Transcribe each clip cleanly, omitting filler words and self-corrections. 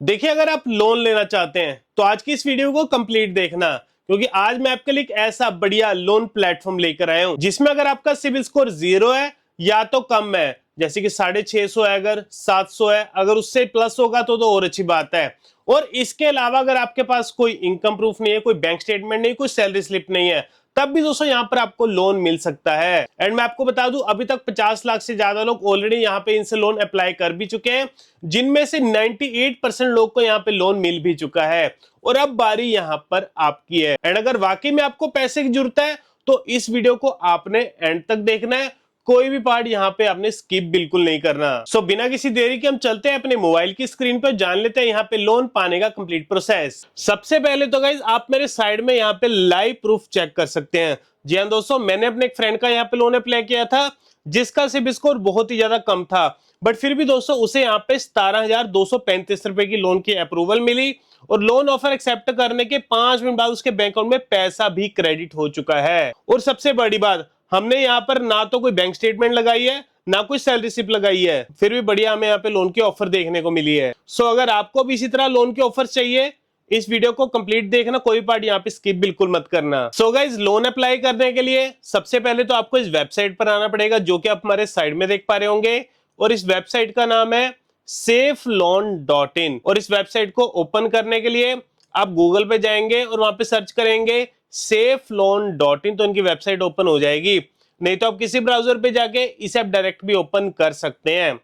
देखिए, अगर आप लोन लेना चाहते हैं तो आज की इस वीडियो को कंप्लीट देखना, क्योंकि आज मैं आपके लिए एक ऐसा बढ़िया लोन प्लेटफॉर्म लेकर आया हूं जिसमें अगर आपका सिबिल स्कोर 0 है या तो कम है, जैसे कि 650 है, अगर 700 है, अगर उससे प्लस होगा तो और अच्छी बात है। और इसके अलावा अगर आपके पास कोई इनकम प्रूफ नहीं है, कोई बैंक स्टेटमेंट नहीं, कोई सैलरी स्लिप नहीं है, तब भी दोस्तों यहाँ पर आपको लोन मिल सकता है। एंड मैं आपको बता दूं, अभी तक 50 लाख से ज्यादा लोग ऑलरेडी यहाँ पे इनसे लोन अप्लाई कर भी चुके हैं, जिनमें से 98% लोग को यहाँ पे लोन मिल भी चुका है। और अब बारी यहाँ पर आपकी है। एंड अगर वाकई में आपको पैसे की जरूरत है तो इस वीडियो को आपने एंड तक देखना है, कोई भी पार्ट यहाँ पे आपने स्किप बिल्कुल नहीं करना। सो बिना किसी देरी के हम चलते हैं अपने मोबाइल की स्क्रीन पर, जान लेते हैं यहाँ पे लोन पाने का कंप्लीट प्रोसेस। सबसे पहले तो गाइज आप मेरे साइड में यहाँ पे लाइव प्रूफ चेक कर सकते हैं। जी हाँ दोस्तों, मैंने अपने एक फ्रेंड का यहाँ पे लोन अप्लाई किया था जिसका सिबिल स्कोर बहुत ही ज्यादा कम था, बट फिर भी दोस्तों उसे यहाँ पे 17,235 रुपए की लोन की अप्रूवल मिली और लोन ऑफर एक्सेप्ट करने के 5 मिनट बाद उसके बैंक अकाउंट में पैसा भी क्रेडिट हो चुका है। और सबसे बड़ी बात, हमने यहाँ पर ना तो कोई बैंक स्टेटमेंट लगाई है, ना कोई सैलरी स्लिप लगाई है, फिर भी बढ़िया हमें यहाँ पे लोन की ऑफर देखने को मिली है। सो अगर आपको भी इसी तरह लोन के ऑफर चाहिए, इस वीडियो को कंप्लीट देखना, कोई पार्ट यहाँ पे स्किप बिल्कुल मत करना। सो गाइज, लोन अप्लाई करने के लिए सबसे पहले तो आपको इस वेबसाइट पर आना पड़ेगा, जो कि आप हमारे साइड में देख पा रहे होंगे। और इस वेबसाइट का नाम है safeloan.in। और इस वेबसाइट को ओपन करने के लिए आप गूगल पे जाएंगे और वहां पे सर्च करेंगे safeloan.in, तो इनकी वेबसाइट ओपन हो जाएगी। नहीं तो आप किसी ब्राउजर पे जाके इसे आप डायरेक्ट भी ओपन कर सकते हैं।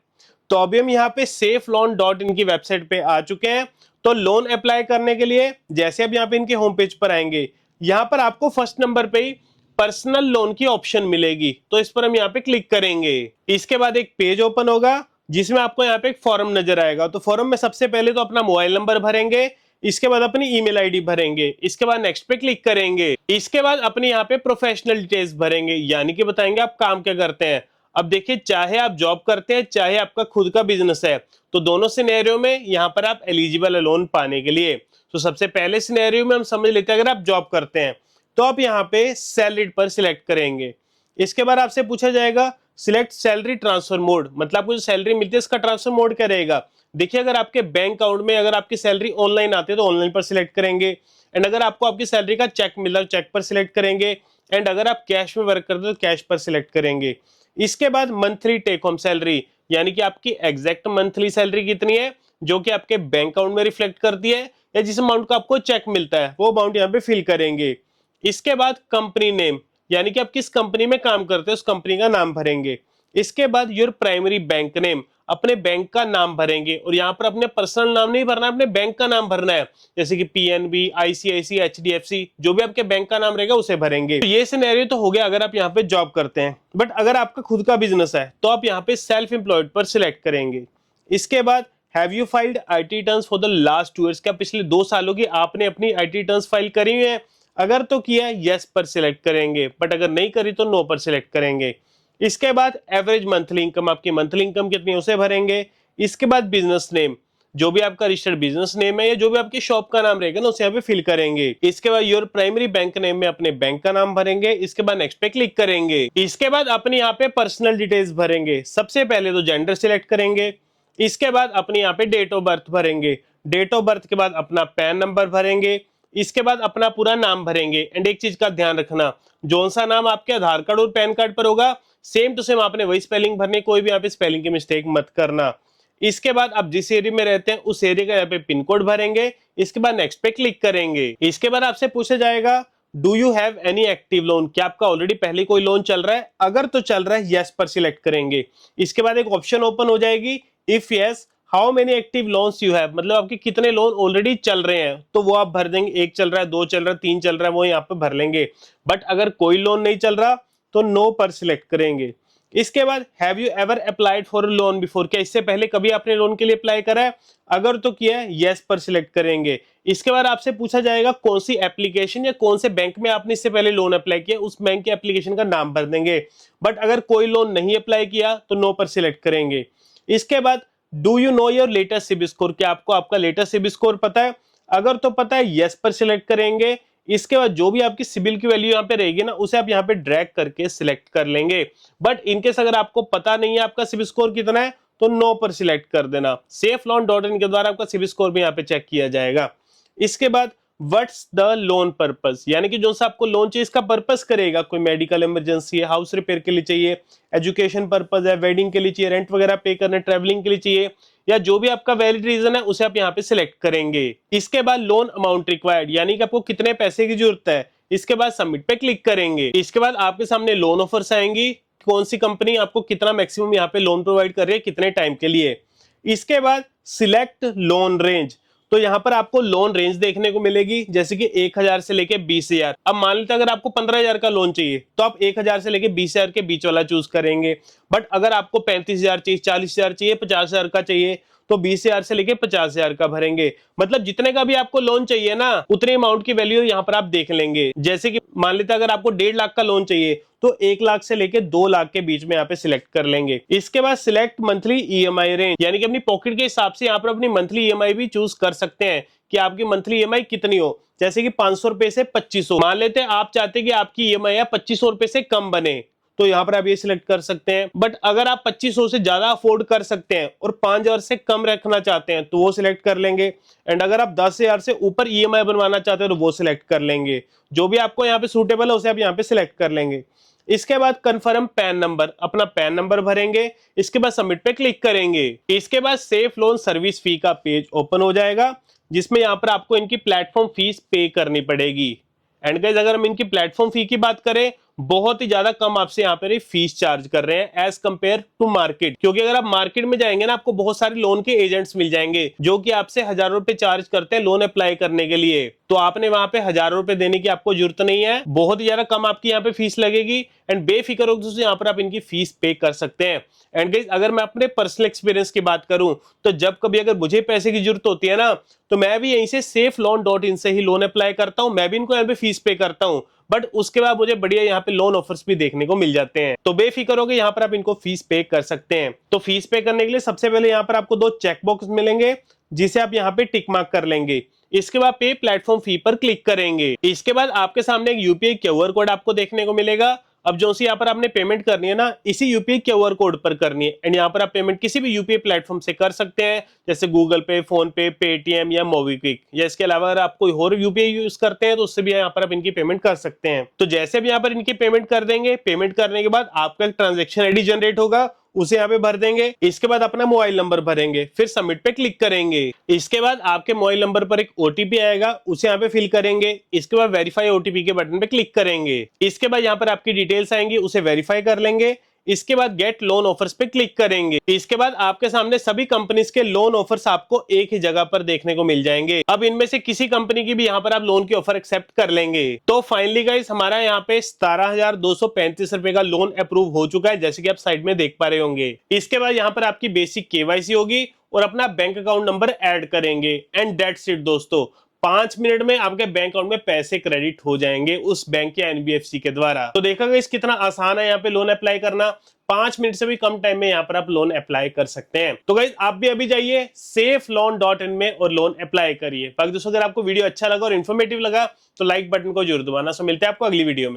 तो अभी हम यहाँ पे safeloan.in की वेबसाइट पे आ चुके हैं। तो लोन अप्लाई करने के लिए जैसे अब यहाँ पे इनके होम पेज पर आएंगे, यहाँ पर आपको फर्स्ट नंबर पे ही पर्सनल लोन की ऑप्शन मिलेगी, तो इस पर हम यहाँ पे क्लिक करेंगे। इसके बाद एक पेज ओपन होगा जिसमें आपको यहाँ पे एक फॉर्म नजर आएगा। तो फॉर्म में सबसे पहले तो अपना मोबाइल नंबर भरेंगे, इसके बाद अपनी ईमेल आईडी भरेंगे, इसके बाद नेक्स्ट पे क्लिक करेंगे, इसके बाद अपनी यहाँ पे प्रोफेशनल डिटेल्स भरेंगे, यानी कि बताएंगे आप काम क्या करते हैं। अब देखिए, चाहे आप जॉब करते हैं चाहे आपका खुद का बिजनेस है, तो दोनों सिनेरियो में यहाँ पर आप एलिजिबल है लोन पाने के लिए। तो सबसे पहले सिनेरियो में हम समझ लेते हैं, अगर आप जॉब करते हैं तो आप यहाँ पे सैलरीड पर सिलेक्ट करेंगे। इसके बाद आपसे पूछा जाएगा सिलेक्ट सैलरी ट्रांसफर मोड, मतलब आपको जो सैलरी मिलती है इसका ट्रांसफर मोड क्या रहेगा। देखिए, अगर आपके बैंक अकाउंट में अगर आपकी सैलरी ऑनलाइन आती है तो ऑनलाइन पर सिलेक्ट करेंगे। एंड अगर आपको आपकी सैलरी का चेक मिल रहा है चेक पर सिलेक्ट करेंगे। एंड अगर आप कैश में वर्क करते हो तो कैश पर सिलेक्ट करेंगे। इसके बाद मंथली टेक होम सैलरी, यानी कि आपकी एग्जैक्ट मंथली सैलरी कितनी है जो कि आपके बैंक अकाउंट में रिफ्लेक्ट करती है, या जिस अमाउंट का आपको चेक मिलता है वो अमाउंट यहाँ पे फिल करेंगे। इसके बाद कंपनी नेम, यानी कि आप किस कंपनी में काम करते हैं उस कंपनी का नाम भरेंगे। इसके बाद योर प्राइमरी बैंक नेम, अपने बैंक का नाम भरेंगे। और यहाँ पर अपने पर्सनल नाम नहीं भरना है, अपने बैंक का नाम भरना है, जैसे कि पीएनबी, आईसीआईसी, एचडीएफसी, जो भी आपके बैंक का नाम रहेगा उसे भरेंगे। तो ये सिनेरियो तो हो गया अगर आप यहाँ पे जॉब करते हैं। बट अगर आपका खुद का बिजनेस है तो आप यहाँ पे सेल्फ एम्प्लॉयड पर सिलेक्ट करेंगे। इसके बाद have you filed IT returns for the last 2 years, क्या पिछले 2 सालों की आपने अपनी आईटी रिटर्न्स फाइल करी हुई है। अगर तो किया है यस पर सिलेक्ट करेंगे, बट अगर नहीं करी तो नो पर सिलेक्ट करेंगे। इसके बाद एवरेज मंथली इनकम, आपकी मंथली इनकम कितनी है उसे भरेंगे। इसके बाद बिजनेस नेम, जो भी आपका रजिस्टर्ड बिजनेस नेम है या जो भी आपकी शॉप का नाम रहेगा ना उसे यहाँ पे फिल करेंगे। इसके बाद योर प्राइमरी बैंक नेम में अपने बैंक का नाम भरेंगे। इसके बाद नेक्स्ट पे क्लिक करेंगे। इसके बाद अपने यहाँ पे पर्सनल डिटेल्स भरेंगे। सबसे पहले तो जेंडर सिलेक्ट करेंगे। इसके बाद अपने यहाँ पे डेट ऑफ बर्थ भरेंगे। डेट ऑफ बर्थ के बाद अपना पैन नंबर भरेंगे। इसके बाद अपना पूरा नाम भरेंगे। एंड एक चीज का ध्यान रखना, जो सा नाम आपके आधार कार्ड और पैन कार्ड पर होगा सेम टू सेम आपने वही स्पेलिंग भरनी, कोई भी यहाँ पे स्पेलिंग की मिस्टेक मत करना। इसके बाद आप जिस एरिया में रहते हैं उस एरिया का यहाँ पे पिन कोड भरेंगे। इसके बाद नेक्स्ट पे क्लिक करेंगे। इसके बाद आपसे पूछा जाएगा do you have any active lone, क्या आपका ऑलरेडी पहले कोई लोन चल रहा है। अगर तो चल रहा है यस पर सिलेक्ट करेंगे। इसके बाद एक ऑप्शन ओपन हो जाएगी, if yes how many active loans you have, मतलब आपके कितने लोन ऑलरेडी चल रहे हैं, तो वो आप भर देंगे। 1 चल रहा है, 2 चल रहा है, 3 चल रहा है, वो यहाँ पे भर लेंगे। बट अगर कोई लोन नहीं चल रहा तो नो पर सिलेक्ट करेंगे। इसके बाद have you ever applied for loan before, क्या इससे पहले कभी आपने लोन के लिए अप्लाई करा है। अगर तो किया है यस पर सिलेक्ट करेंगे। इसके बाद आपसे पूछा जाएगा कौन सी एप्लीकेशन या कौन से बैंक में आपने इससे पहले लोन अप्लाई किया, उस बैंक के एप्लीकेशन का नाम भर देंगे। बट अगर कोई लोन नहीं अप्लाई किया तो नो पर सिलेक्ट करेंगे। इसके बाद do you know your latest CIBIL score, क्या आपको आपका लेटेस्ट सिबिल स्कोर पता है। अगर तो पता है यस पर सिलेक्ट करेंगे। इसके बाद जो भी आपकी सिबिल की वैल्यू यहाँ पे रहेगी ना उसे आप यहाँ पे ड्रैग करके सिलेक्ट कर लेंगे। बट इनकेस अगर आपको पता नहीं है आपका सिबिल स्कोर कितना है तो नो पर सिलेक्ट कर देना। safeloan.in के द्वारा आपका सिविल स्कोर भी यहाँ पे चेक किया जाएगा। इसके बाद व्हाट्स द लोन पर्पस, यानी कि जो सा आपको लोन चाहिए इसका पर्पस करेगा, कोई मेडिकल इमरजेंसी है, हाउस रिपेयर के लिए चाहिए, एजुकेशन पर्पस है, वेडिंग के लिए चाहिए, रेंट वगैरह पे करना, ट्रैवलिंग के लिए चाहिए, या जो भी आपका वैलिड रीजन है उसे आप यहाँ पे सिलेक्ट करेंगे। इसके बाद लोन अमाउंट रिक्वायर्ड, यानी कि आपको कितने पैसे की जरूरत है, इसके बाद सबमिट पे क्लिक करेंगे। इसके बाद आपके सामने लोन ऑफर्स आएंगी, कौन सी कंपनी आपको कितना मैक्सिमम यहाँ पे लोन प्रोवाइड कर रही है, कितने टाइम के लिए। इसके बाद सिलेक्ट लोन रेंज, तो यहाँ पर आपको लोन रेंज देखने को मिलेगी, जैसे कि 1000 से लेके 20,000। अब मान लेते अगर आपको 15,000 का लोन चाहिए तो आप 1000 से लेके 20,000 के बीच वाला चूज करेंगे। बट अगर आपको 35,000 चाहिए, 40,000 चाहिए, 50,000 का चाहिए तो 20,000 से लेके 50,000 का भरेंगे। मतलब जितने का भी आपको लोन चाहिए ना उतने अमाउंट की वैल्यू यहाँ पर आप देख लेंगे। जैसे कि मान लेते अगर आपको 1.5 लाख का लोन चाहिए तो 1 लाख से लेके 2 लाख के बीच में यहाँ पे सिलेक्ट कर लेंगे। इसके बाद सिलेक्ट मंथली ईएमआई रेंज, यानी कि अपनी पॉकेट के हिसाब से यहाँ पर अपनी मंथली ईएमआई भी चूज कर सकते हैं कि आपकी मंथली ईएमआई कितनी हो, जैसे कि 500 रुपए से 2500। मान लेते हैं आप चाहते हैं कि आपकी ईएमआई 2500 रुपए से कम बने तो यहाँ पर आप ये सिलेक्ट कर सकते हैं। बट अगर आप 2500 से ज्यादा अफोर्ड कर सकते हैं और 5000 से कम रखना चाहते हैं तो वो सिलेक्ट कर लेंगे। एंड अगर आप 10,000 से ऊपर ईएमआई बनवाना चाहते हैं तो वो सिलेक्ट कर लेंगे। जो भी आपको यहाँ पे सूटेबल है उसे आप यहाँ पे सिलेक्ट कर लेंगे। इसके बाद कंफर्म पैन नंबर, अपना पैन नंबर भरेंगे। इसके बाद सबमिट पे क्लिक करेंगे। इसके बाद सेफ लोन सर्विस फी का पेज ओपन हो जाएगा, जिसमें यहाँ पर आपको इनकी प्लेटफॉर्म फीस पे करनी पड़ेगी। एंड गाइस अगर हम इनकी प्लेटफॉर्म फी की बात करें, बहुत ही ज्यादा कम आपसे यहाँ पर फीस चार्ज कर रहे हैं एज कंपेयर टू मार्केट। क्योंकि अगर आप मार्केट में जाएंगे ना आपको बहुत सारे लोन के एजेंट्स मिल जाएंगे जो कि आपसे हजारों रुपए चार्ज करते हैं लोन अप्लाई करने के लिए। तो आपने वहां पे हजारों रुपए देने की आपको जरूरत नहीं है, बहुत ही ज्यादा कम आपकी यहाँ पे फीस लगेगी। एंड बेफिक्र होकर यहाँ पर आप इनकी फीस पे कर सकते हैं। एंड गाइस अगर मैं अपने पर्सनल एक्सपीरियंस की बात करूं तो जब कभी अगर मुझे पैसे की जरूरत होती है ना तो मैं भी यहीं से safeloan.in से ही लोन अप्लाई करता हूं। मैं भी इनको यहाँ पे फीस पे करता हूं, बट उसके बाद मुझे बढ़िया यहाँ पे लोन ऑफर्स भी देखने को मिल जाते हैं। तो बेफिक्र होकर यहाँ पर आप इनको फीस पे कर सकते हैं। तो फीस पे करने के लिए सबसे पहले यहाँ पर आपको 2 चेकबॉक्स मिलेंगे जिसे आप यहाँ पे टिक मार्क कर लेंगे। इसके बाद पे प्लेटफॉर्म फी पर क्लिक करेंगे। इसके बाद आपके सामने एक यूपीआई क्यूआर कोड आपको देखने को मिलेगा। अब जो सी यहाँ पर आपने पेमेंट करनी है ना इसी यूपीआई क्यूआर कोड पर करनी है। एंड यहाँ पर आप पेमेंट किसी भी यूपीआई प्लेटफॉर्म से कर सकते हैं, जैसे गूगल पे, फोन पे, पेटीएम या मोबीक्विक, या इसके अलावा अगर आप कोई और यूपीआई यूज करते हैं तो उससे भी यहाँ पर आप इनकी पेमेंट कर सकते हैं। तो जैसे भी यहाँ पर इनकी पेमेंट कर देंगे, पेमेंट करने के बाद आपका ट्रांजेक्शन आईडी जनरेट होगा, उसे यहाँ पे भर देंगे। इसके बाद अपना मोबाइल नंबर भरेंगे, फिर सबमिट पे क्लिक करेंगे। इसके बाद आपके मोबाइल नंबर पर एक ओटीपी आएगा, उसे यहाँ पे फिल करेंगे। इसके बाद वेरीफाई ओटीपी के बटन पे क्लिक करेंगे। इसके बाद यहाँ पर आपकी डिटेल्स आएंगी, उसे वेरीफाई कर लेंगे। इसके बाद गेट लोन ऑफर्स पे क्लिक करेंगे। इसके बाद आपके सामने सभी कंपनीज के लोन ऑफर्स आपको एक ही जगह पर देखने को मिल जाएंगे। अब इनमें से किसी कंपनी की भी यहाँ पर आप लोन की ऑफर एक्सेप्ट कर लेंगे। तो फाइनली गाइस हमारा यहाँ पे 17,235 रुपए का लोन अप्रूव हो चुका है, जैसे कि आप साइड में देख पा रहे होंगे। इसके बाद यहाँ पर आपकी बेसिक केवाईसी होगी और अपना बैंक अकाउंट नंबर ऐड करेंगे। एंड दैट्स इट दोस्तों, 5 मिनट में आपके बैंक अकाउंट में पैसे क्रेडिट हो जाएंगे उस बैंक या एनबीएफसी के द्वारा। तो देखा गया कितना आसान है यहाँ पे लोन अप्लाई करना। 5 मिनट से भी कम टाइम में यहाँ पर आप लोन अप्लाई कर सकते हैं। तो गाइस आप भी अभी जाइए safeloan.in में और लोन अप्लाई करिए। बाकी दोस्तों अगर आपको वीडियो अच्छा लगा और इन्फॉर्मेटिव लगा तो लाइक बटन को जरूर दबाना। सो मिलते हैं आपको अगली वीडियो में।